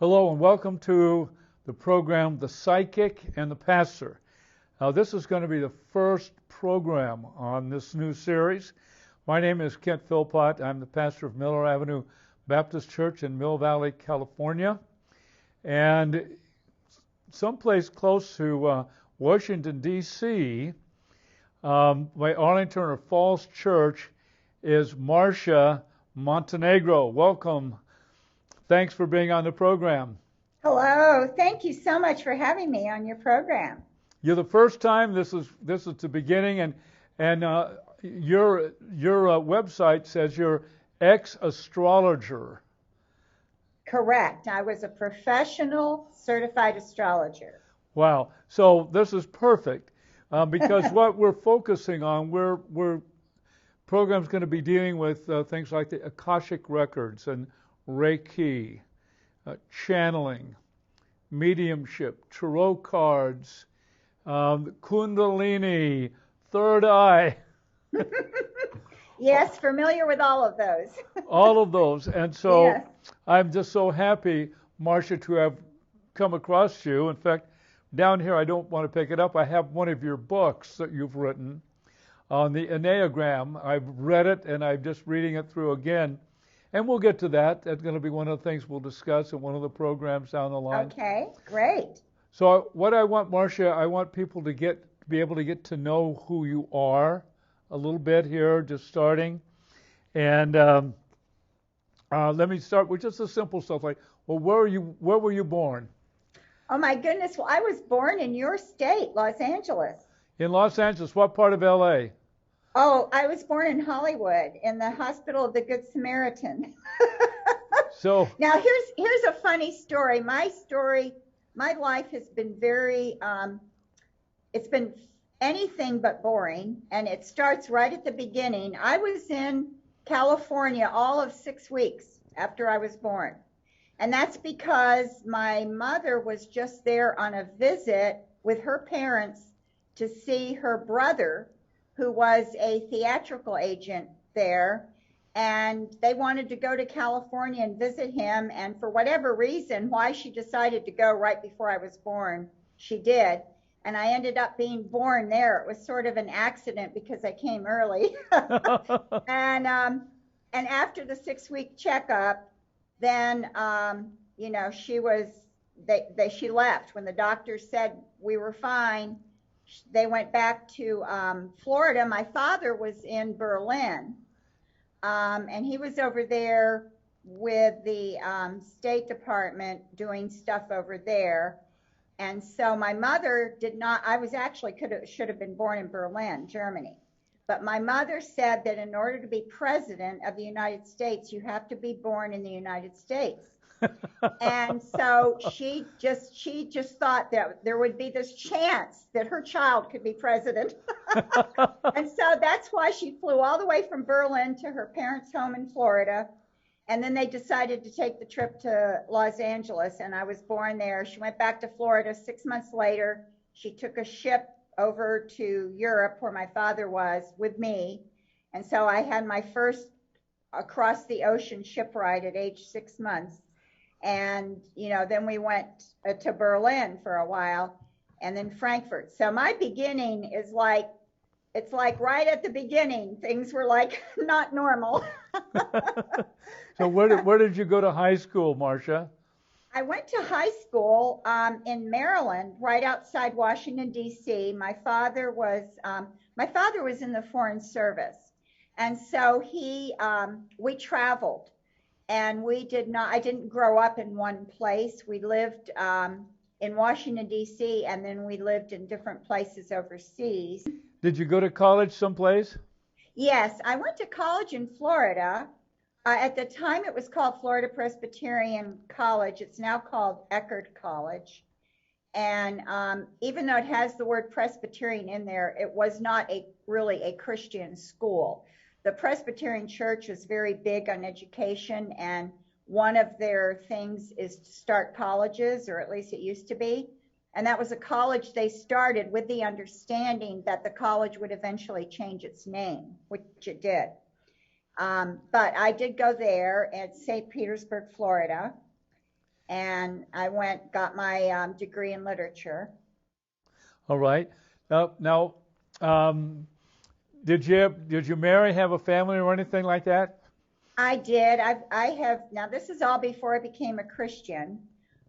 Hello and welcome to the program, The Psychic and the Pastor. Now this is going to be the first program on this new series. My name is Kent Philpott. I'm the pastor of Miller Avenue Baptist Church in Mill Valley, California. And someplace close to Washington, D.C., by Arlington or Falls Church is Marcia Montenegro. Welcome. Thanks for being on the program. Hello. Thank you so much for having me on your program. You're the first time. This is the beginning, and your website says you're ex-astrologer. Correct. I was a professional certified astrologer. Wow. So this is perfect because what we're focusing on, we're program's going to be dealing with things like the Akashic records and Reiki, channeling, mediumship, tarot cards, Kundalini, third eye. Yes, familiar with all of those. All of those. And so Yes. I'm just so happy, Marcia, to have come across you. In fact, down here, I don't want to pick it up. I have one of your books that you've written on the Enneagram. I've read it, and I'm just reading it through again. And we'll get to that. That's going to be one of the things we'll discuss in one of the programs down the line. Okay, great. So what I want, Marcia, I want people to be able to get to know who you are a little bit here, just starting. And let me start with just the simple stuff like, well, where were you born? Oh my goodness. Well, I was born in your state, Los Angeles. In Los Angeles. What part of L.A.? Oh, I was born in Hollywood in the Hospital of the Good Samaritan. So now here's a funny story. My life has been very, it's been anything but boring, and it starts right at the beginning. I was in California all of 6 weeks after I was born. And that's because my mother was just there on a visit with her parents to see her brother, who was a theatrical agent there, and they wanted to go to California and visit him. And for whatever reason, why she decided to go right before I was born, she did. And I ended up being born there. It was sort of an accident because I came early. And after the 6-week checkup, then she left when the doctor said we were fine. They went back to Florida. My father was in Berlin, and he was over there with the State Department doing stuff over there. And so my mother did not. I was actually should have been born in Berlin, Germany. But my mother said that in order to be president of the United States, you have to be born in the United States. And so she just thought that there would be this chance that her child could be president. And so that's why she flew all the way from Berlin to her parents' home in Florida. And then they decided to take the trip to Los Angeles, and I was born there. She went back to Florida 6 months later. She took a ship over to Europe where my father was with me. And so I had my first across the ocean ship ride at age 6 months. And, then we went to Berlin for a while and then Frankfurt. So my beginning is it's like right at the beginning, things were like not normal. So where did you go to high school, Marcia? I went to high school in Maryland, right outside Washington, D.C. My father was in the Foreign Service. And so we traveled. And I didn't grow up in one place. We lived in Washington, D.C., and then we lived in different places overseas. Did you go to college someplace? Yes, I went to college in Florida. At the time, it was called Florida Presbyterian College. It's now called Eckerd College. And even though it has the word Presbyterian in there, it was not really a Christian school. The Presbyterian Church is very big on education, and one of their things is to start colleges, or at least it used to be. And that was a college they started with the understanding that the college would eventually change its name, which it did. But I did go there at St. Petersburg, Florida. and I got my degree in literature. All right. Now, did you marry, have a family, or anything like that? I did. I have, now this is all before I became a Christian.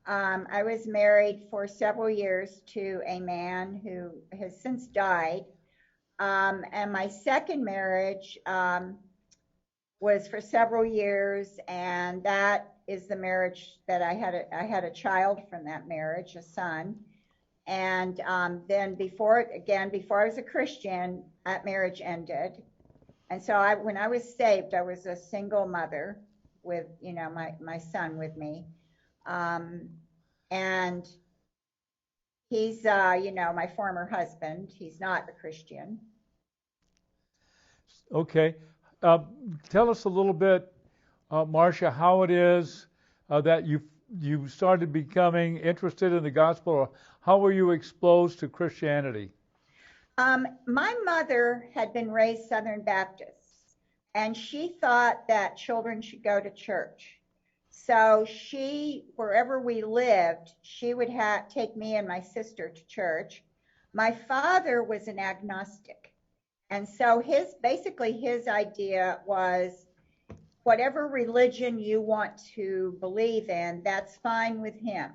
I was married for several years to a man who has since died. And my second marriage was for several years, and that is the marriage that I had a child from that marriage, a son. And then before I was a Christian, that marriage ended. And so when I was saved, I was a single mother with, my son with me. And he's, my former husband. He's not a Christian. Okay. Tell us a little bit, Marcia, how it is that you started becoming interested in the gospel, or how were you exposed to Christianity? My mother had been raised Southern Baptist, and she thought that children should go to church. So wherever we lived, she would take me and my sister to church. My father was an agnostic. And so basically his idea was whatever religion you want to believe in, that's fine with him.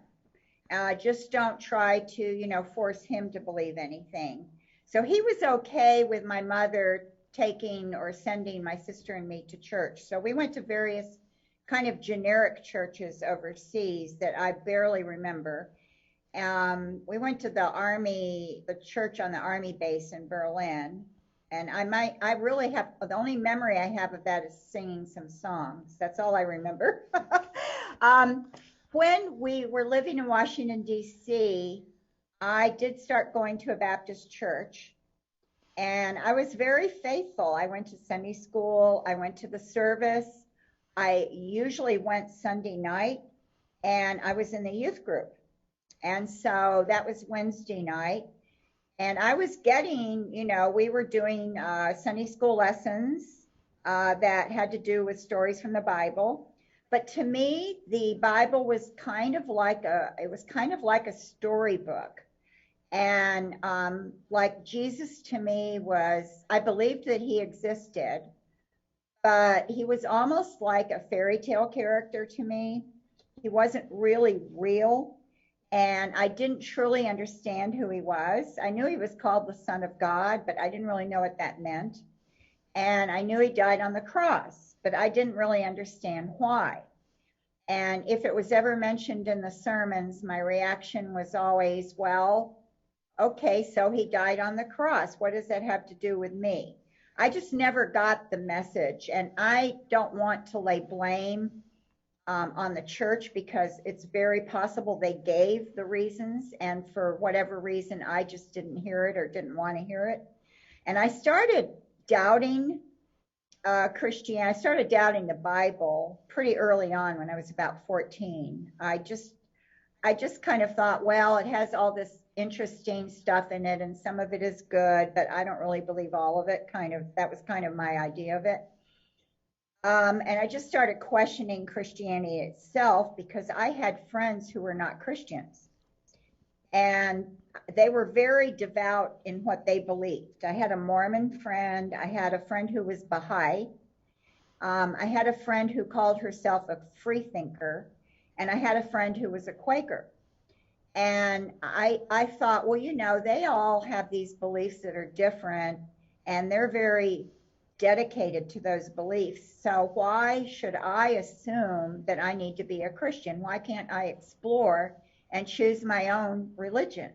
Just don't try to, force him to believe anything. So he was okay with my mother taking or sending my sister and me to church. So we went to various kind of generic churches overseas that I barely remember. We went to the church on the Army base in Berlin. And the only memory I have of that is singing some songs. That's all I remember. When we were living in Washington, D.C., I did start going to a Baptist church, and I was very faithful. I went to Sunday school. I went to the service. I usually went Sunday night, and I was in the youth group. And so that was Wednesday night. And I was getting, we were doing Sunday school lessons that had to do with stories from the Bible. But to me, the Bible was kind of like a storybook. And like Jesus to me I believed that he existed, but he was almost like a fairy tale character to me. He wasn't really real. And I didn't truly understand who he was. I knew he was called the Son of God, but I didn't really know what that meant. And I knew he died on the cross, but I didn't really understand why. And if it was ever mentioned in the sermons, my reaction was always, well, okay, so he died on the cross. What does that have to do with me? I just never got the message. And I don't want to lay blame on the church, because it's very possible they gave the reasons, and for whatever reason, I just didn't hear it or didn't want to hear it. And I started doubting Christianity. I started doubting the Bible pretty early on when I was about 14. I just kind of thought, well, it has all this interesting stuff in it, and some of it is good, but I don't really believe all of it. That was kind of my idea of it. And I just started questioning Christianity itself, because I had friends who were not Christians, and they were very devout in what they believed. I had a Mormon friend. I had a friend who was Baha'i. I had a friend who called herself a free thinker, and I had a friend who was a Quaker. And I thought, well, they all have these beliefs that are different, and they're very dedicated to those beliefs. So why should I assume that I need to be a Christian? Why can't I explore and choose my own religion?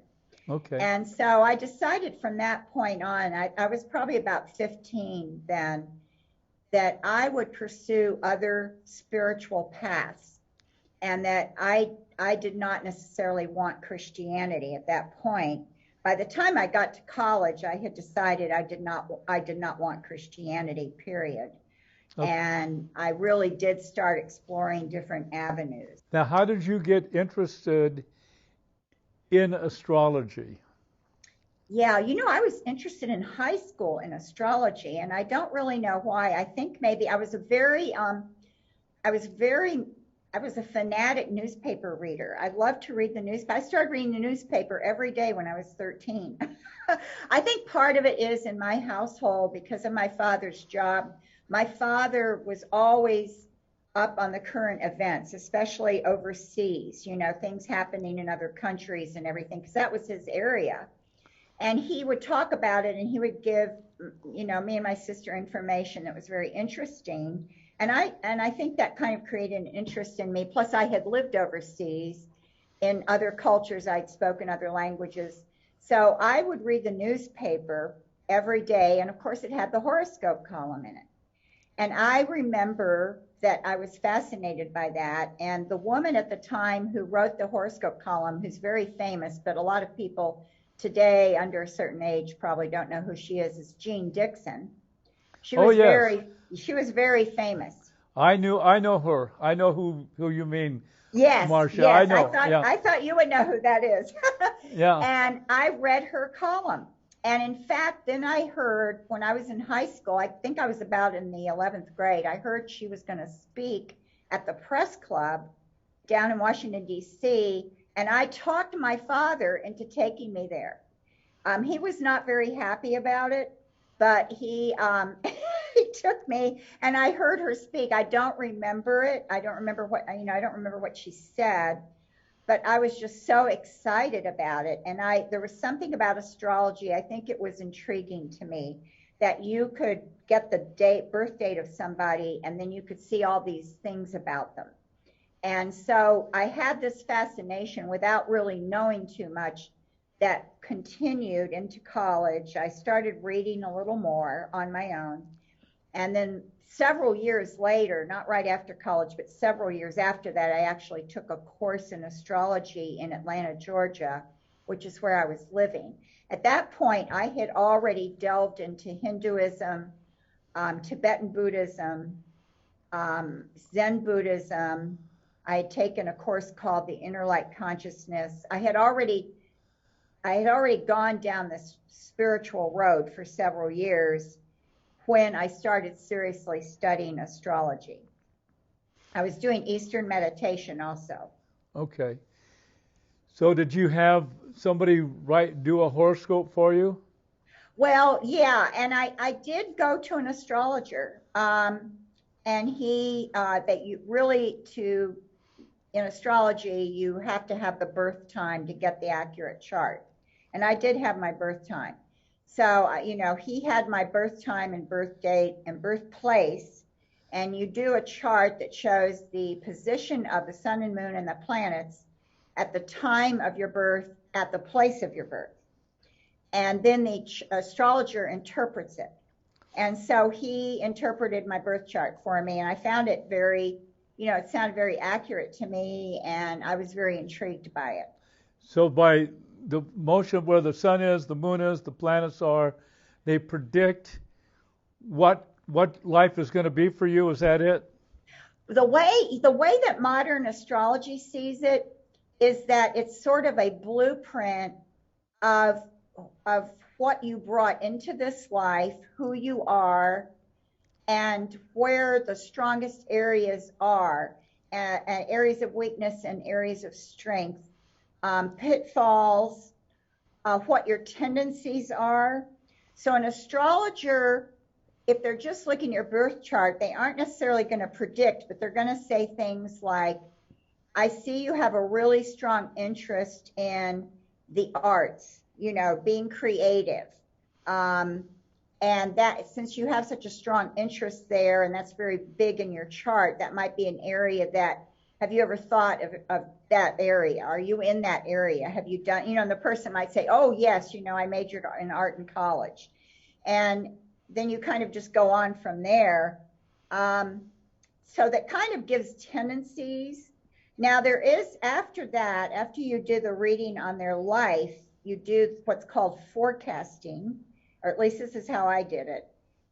Okay. And so I decided from that point on, I was probably about 15 then, that I would pursue other spiritual paths, and that I did not necessarily want Christianity at that point. By the time I got to college, I had decided I did not want Christianity, period. Okay. And I really did start exploring different avenues. Now, how did you get interested in astrology? Yeah, I was interested in high school in astrology, and I don't really know why. I think maybe I was very I was a fanatic newspaper reader. I loved to read the news. I started reading the newspaper every day when I was 13. I think part of it is in my household because of my father's job. My father was always up on the current events, especially overseas, things happening in other countries and everything, because that was his area. And he would talk about it and he would give, me and my sister information that was very interesting. And I think that kind of created an interest in me. Plus, I had lived overseas in other cultures. I'd spoken other languages. So I would read the newspaper every day. And of course, it had the horoscope column in it. And I remember that I was fascinated by that. And the woman at the time who wrote the horoscope column, who's very famous, but a lot of people today under a certain age probably don't know who she is Jean Dixon. She was very famous. I know her. I know who you mean. Yes, Marcia. yes. I know. I thought you would know who that is. Yeah. And I read her column. And in fact, then I heard when I was in high school, I think I was about in the 11th grade, I heard she was going to speak at the press club down in Washington, D.C. And I talked my father into taking me there. He was not very happy about it, but he he took me, and I heard her speak. I don't remember it. I don't remember what she said, but I was just so excited about it. And there was something about astrology. I think it was intriguing to me that you could get the birth date of somebody, and then you could see all these things about them. And so I had this fascination without really knowing too much that continued into college. I started reading a little more on my own. And then several years later, not right after college, but several years after that, I actually took a course in astrology in Atlanta, Georgia, which is where I was living. At that point, I had already delved into Hinduism, Tibetan Buddhism, Zen Buddhism. I had taken a course called the Inner Light Consciousness. I had already gone down this spiritual road for several years when I started seriously studying astrology. I was doing Eastern meditation also. Okay. So did you have somebody do a horoscope for you? Well, yeah, and I did go to an astrologer, and in astrology, you have to have the birth time to get the accurate chart. And I did have my birth time. So, he had my birth time and birth date and birthplace, and you do a chart that shows the position of the sun and moon and the planets at the time of your birth, at the place of your birth. And then the astrologer interprets it. And so he interpreted my birth chart for me, and I found it it sounded very accurate to me, and I was very intrigued by it. So by the motion of where the sun is, the moon is, the planets are, they predict what life is going to be for you. Is that it? The way that modern astrology sees it is that it's sort of a blueprint of what you brought into this life, who you are, and where the strongest areas are, areas of weakness and areas of strength. Pitfalls, what your tendencies are. So an astrologer, if they're just looking at your birth chart, they aren't necessarily going to predict, but they're going to say things like, I see you have a really strong interest in the arts, being creative. And that, since you have such a strong interest there, and that's very big in your chart, that might be an area that, have you ever thought of that area? Are you in that area? Have you done, and the person might say, oh, yes, I majored in art in college. And then you kind of just go on from there. So that kind of gives tendencies. Now there is, after that, after you do the reading on their life, you do what's called forecasting, or at least this is how I did it.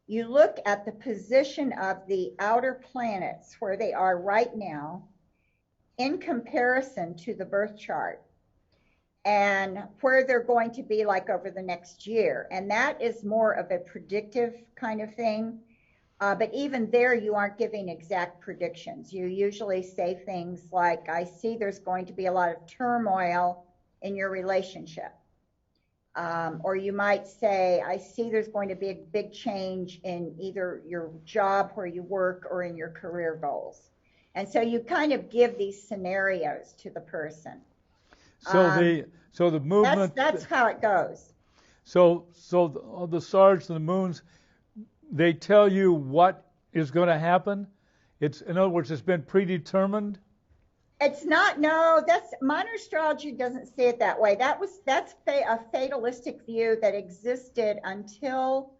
You look at the position of the outer planets, where they are right now, in comparison to the birth chart, and where they're going to be like over the next year. And that is more of a predictive kind of thing. But even there, you aren't giving exact predictions. You usually say things like, I see there's going to be a lot of turmoil in your relationship. Or you might say, I see there's going to be a big change in either your job where you work or in your career goals. And so you kind of give these scenarios to the person. So the movement. That's how it goes. So the stars and the moons, they tell you what is going to happen. In other words, it's been predetermined. It's not. No, that's modern astrology doesn't see it that way. That's a fatalistic view that existed until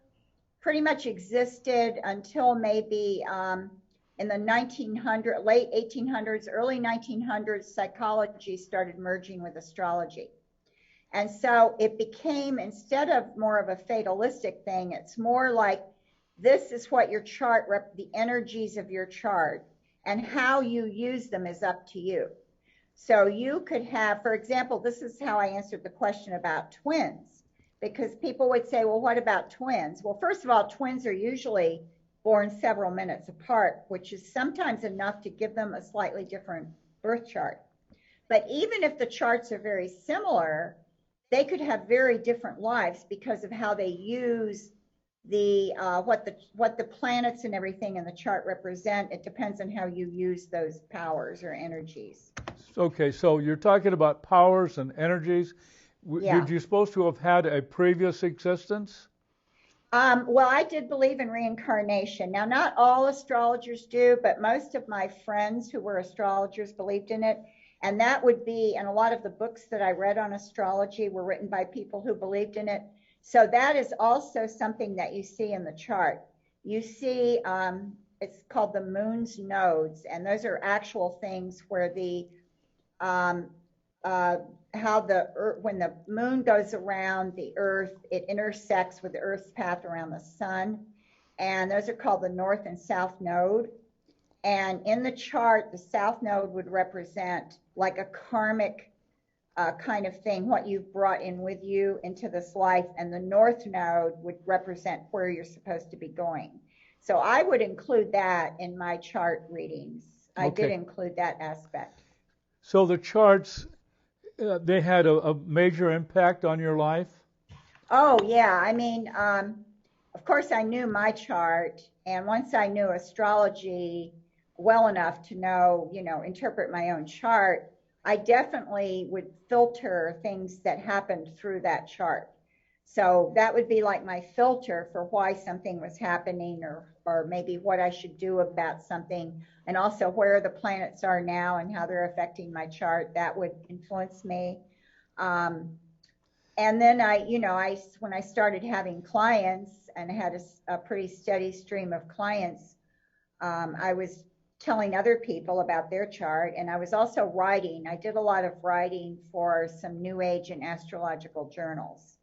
pretty much existed until maybe in the 1900s, late 1800s, early 1900s. Psychology started merging with astrology. And so it became, instead of more of a fatalistic thing, it's more like this is what your chart, the energies of your chart, and how you use them is up to you. So you could have, for example, this is how I answered the question about twins, because people would say, well, what about twins? Well, first of all, twins are usually born several minutes apart, which is sometimes enough to give them a slightly different birth chart. But even if the charts are very similar, they could have very different lives because of how they use what the planets and everything in the chart represent. It depends on how you use those powers or energies. Okay, so you're talking about powers and energies. Yeah. Did you supposed to have had a previous existence? Well, I did believe in reincarnation. Now, not all astrologers do, but most of my friends who were astrologers believed in it. And that would be, and a lot of the books that I read on astrology were written by people who believed in it. So that is also something that you see in the chart. You see, it's called the moon's nodes, and those are actual things where when the moon goes around the earth, it intersects with the earth's path around the sun, and those are called the north and south node. And in the chart, the south node would represent like a karmic kind of thing, what you've brought in with you into this life, and the north node would represent where you're supposed to be going. So I would include that in my chart readings. I did include that aspect. So the charts, they had a major impact on your life? Oh, yeah. I mean, of course, I knew my chart, and once I knew astrology well enough to know, interpret my own chart, I definitely would filter things that happened through that chart. So that would be like my filter for why something was happening, or maybe what I should do about something, and also where the planets are now and how they're affecting my chart. That would influence me. And then when I started having clients and had a pretty steady stream of clients, I was telling other people about their chart, and I was also writing. I did a lot of writing for some New Age and astrological journals.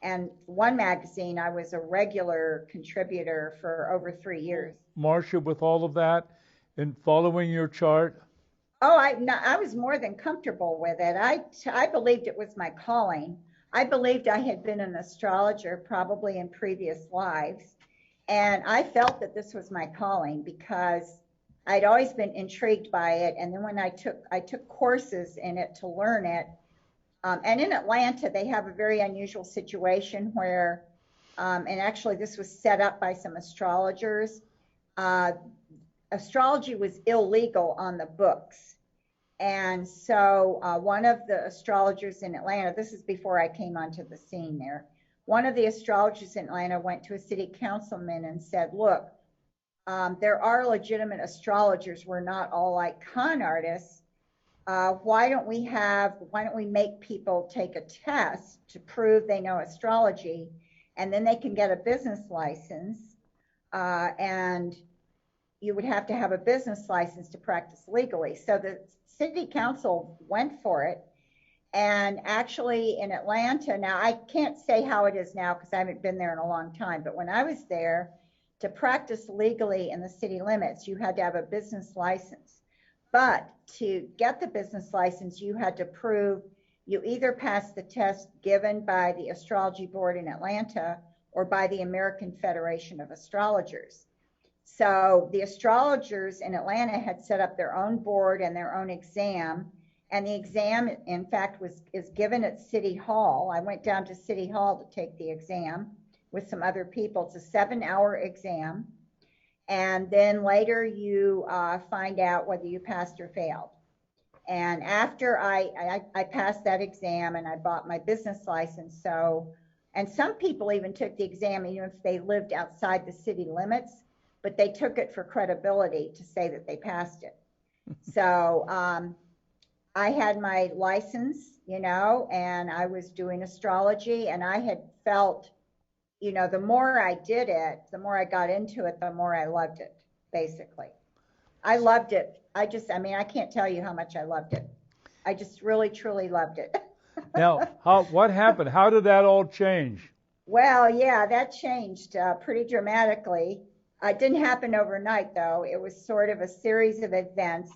And one magazine, I was a regular contributor for over 3 years. Marcia, with all of that and following your chart? Oh, I was more than comfortable with it. I believed it was my calling. I believed I had been an astrologer probably in previous lives. And I felt that this was my calling because I'd always been intrigued by it. And then when I took courses in it to learn it, and in Atlanta, they have a very unusual situation where, and actually this was set up by some astrologers, astrology was illegal on the books. And so one of the astrologers in Atlanta, this is before I came onto the scene there, one of the astrologers in Atlanta went to a city councilman and said, look, there are legitimate astrologers. We're not all like con artists. Why don't we make people take a test to prove they know astrology, and then they can get a business license, and you would have to have a business license to practice legally. So the city council went for it. And actually in Atlanta, now I can't say how it is now because I haven't been there in a long time, but when I was there, to practice legally in the city limits, you had to have a business license. But to get the business license, you had to prove you either passed the test given by the Astrology Board in Atlanta or by the American Federation of Astrologers. So the astrologers in Atlanta had set up their own board and their own exam. And the exam, in fact, is given at City Hall. I went down to City Hall to take the exam with some other people. It's a 7-hour exam. And then later you find out whether you passed or failed. And after I passed that exam and I bought my business license, and some people even took the exam even if they lived outside the city limits, but they took it for credibility to say that they passed it. So I had my license, and I was doing astrology, and I had felt, the more I did it, the more I got into it, the more I loved it, basically. I loved it. I can't tell you how much I loved it. I just really, truly loved it. Now, what happened? How did that all change? Well, yeah, that changed pretty dramatically. It didn't happen overnight, though. It was sort of a series of events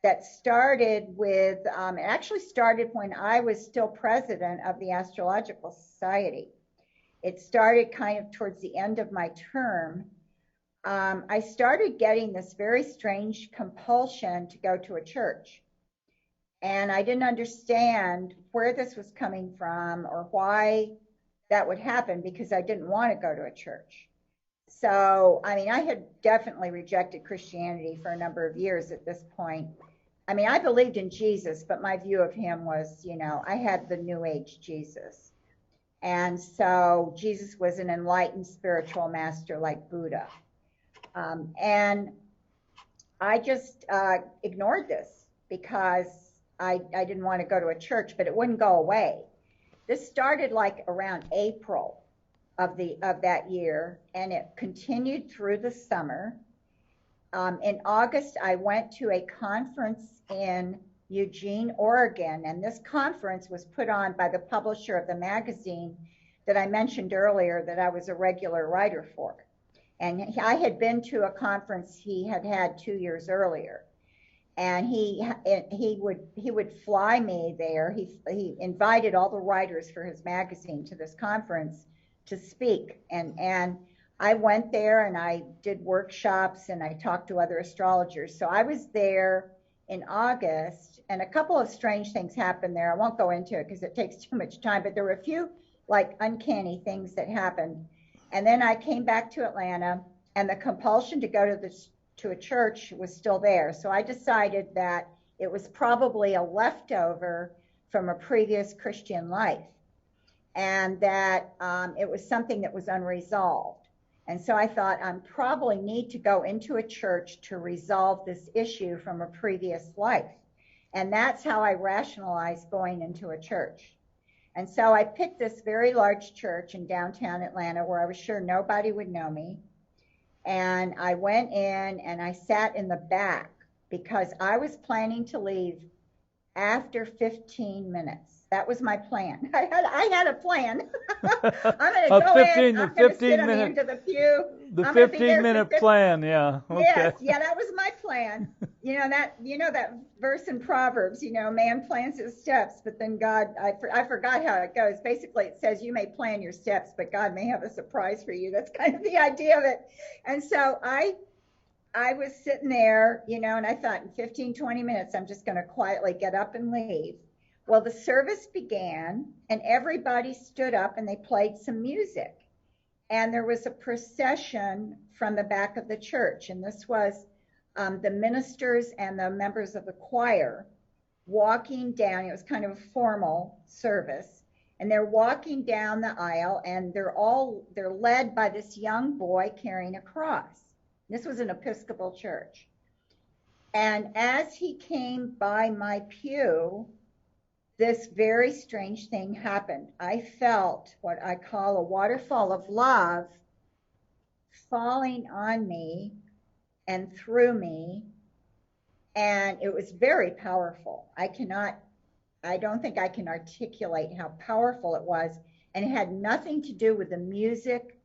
that started with, it actually started when I was still president of the Astrological Society. It started kind of towards the end of my term. I started getting this very strange compulsion to go to a church. And I didn't understand where this was coming from or why that would happen, because I didn't want to go to a church. So, I had definitely rejected Christianity for a number of years at this point. I believed in Jesus, but my view of him was, I had the New Age Jesus. And so Jesus was an enlightened spiritual master like Buddha. And I just ignored this because I didn't want to go to a church, but it wouldn't go away. This started like around April of that year, and it continued through the summer. In August, I went to a conference in Eugene, Oregon, and this conference was put on by the publisher of the magazine that I mentioned earlier that I was a regular writer for. And I had been to a conference he had 2 years earlier, and he would fly me there. He invited all the writers for his magazine to this conference to speak, and I went there and I did workshops and I talked to other astrologers. So I was there in August, and a couple of strange things happened there. I won't go into it because it takes too much time, but there were a few like uncanny things that happened. And then I came back to Atlanta, and the compulsion to go to a church was still there. So I decided that it was probably a leftover from a previous Christian life, and that it was something that was unresolved. And so I thought, I probably need to go into a church to resolve this issue from a previous life. And that's how I rationalized going into a church. And so I picked this very large church in downtown Atlanta where I was sure nobody would know me. And I went in and I sat in the back because I was planning to leave after 15 minutes. That was my plan. I had a plan. I'm going to go in. I'm going to sit on the end of the pew. The 15-minute plan, yeah. Okay. Yes, yeah, that was my plan. that verse in Proverbs. Man plans his steps, but then God. I forgot how it goes. Basically, it says you may plan your steps, but God may have a surprise for you. That's kind of the idea of it. And so I was sitting there, and I thought in 15, 20 minutes, I'm just going to quietly get up and leave. Well, the service began, and everybody stood up, and they played some music. And there was a procession from the back of the church, and this was the ministers and the members of the choir walking down. It was kind of a formal service, and they're walking down the aisle, and they're led by this young boy carrying a cross. This was an Episcopal church. And as he came by my pew, this very strange thing happened. I felt what I call a waterfall of love falling on me and through me, and it was very powerful. I don't think I can articulate how powerful it was, and it had nothing to do with the music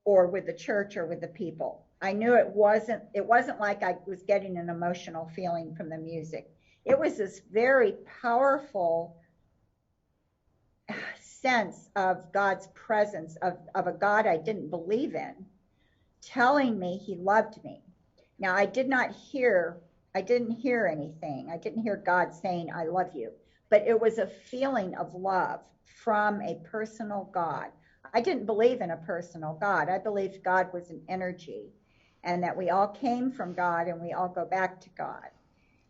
or with the church or with the people. I knew it wasn't like I was getting an emotional feeling from the music. It was this very powerful sense of God's presence, of a God I didn't believe in. telling me he loved me. Now, I didn't hear anything. I didn't hear God saying, I love you. But it was a feeling of love from a personal God. I didn't believe in a personal God. I believed God was an energy and that we all came from God and we all go back to God.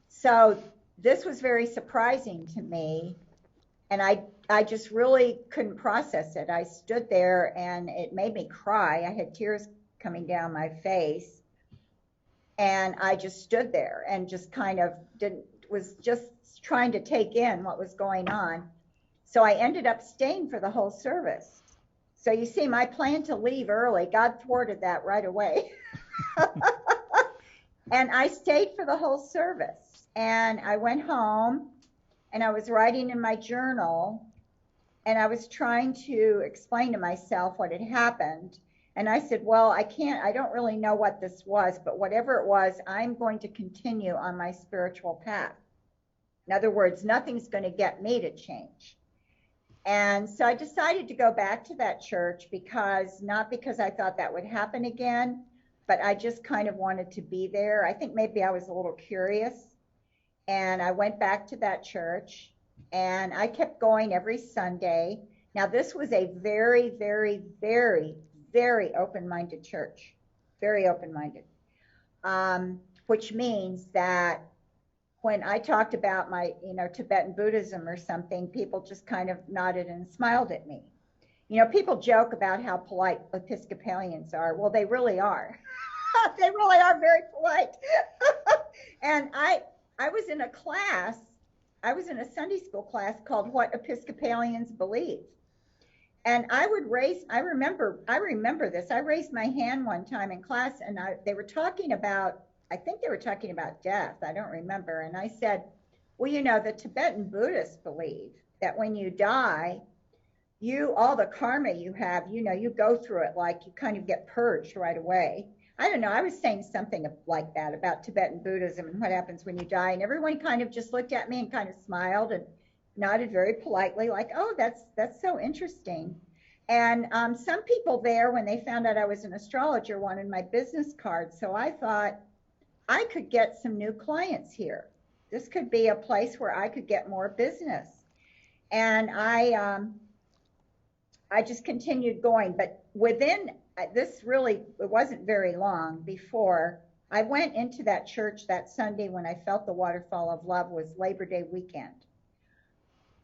So this was very surprising to me. And I just really couldn't process it. I stood there and it made me cry. I had tears coming down my face. And I just stood there and just kind of was just trying to take in what was going on. So I ended up staying for the whole service. So you see, my plan to leave early, God thwarted that right away. And I stayed for the whole service. And I went home and I was writing in my journal and I was trying to explain to myself what had happened. And I said, well, I don't really know what this was, but whatever it was, I'm going to continue on my spiritual path. In other words, nothing's going to get me to change. And so I decided to go back to that church not because I thought that would happen again, but I just kind of wanted to be there. I think maybe I was a little curious. And I went back to that church and I kept going every Sunday. Now, this was a very, very, very, very open-minded church, very open-minded, which means that when I talked about my, Tibetan Buddhism or something, people just kind of nodded and smiled at me. People joke about how polite Episcopalians are. Well, they really are. They really are very polite. And I was in a Sunday school class called What Episcopalians Believe. And I remember this. I raised my hand one time in class and they were talking about, I think they were talking about death. I don't remember. And I said, well, the Tibetan Buddhists believe that when you die, all the karma you have, you go through it like you kind of get purged right away. I don't know. I was saying something like that about Tibetan Buddhism and what happens when you die. And everyone kind of just looked at me and kind of smiled and nodded very politely like, oh, that's so interesting. And some people there, when they found out I was an astrologer, wanted my business card. So I thought I could get some new clients here. This could be a place where I could get more business. And I just continued going. But it wasn't very long before I went into that church that Sunday when I felt the waterfall of love was Labor Day weekend.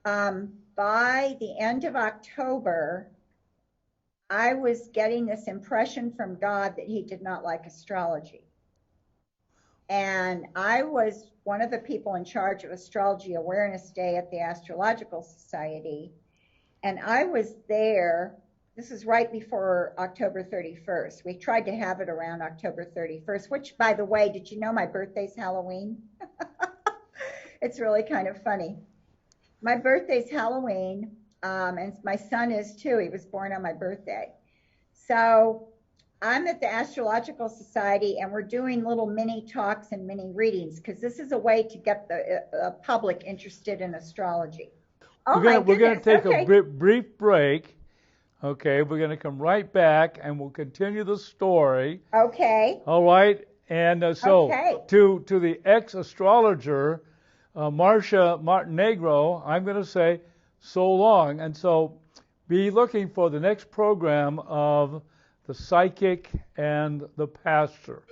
By the end of October, I was getting this impression from God that he did not like astrology. And I was one of the people in charge of Astrology Awareness Day at the Astrological Society. And I was there. This is right before October 31st. We tried to have it around October 31st, which, by the way, did you know my birthday's Halloween? It's really kind of funny. My birthday's Halloween, and my son is too. He was born on my birthday. So I'm at the Astrological Society, and we're doing little mini talks and mini readings because this is a way to get the public interested in astrology. We're going to take a brief break. Okay, we're going to come right back, and we'll continue the story. Okay. All right, and to the ex-astrologer, Marcia Montenegro, I'm going to say so long. And so be looking for the next program of The Psychic and the Pastor.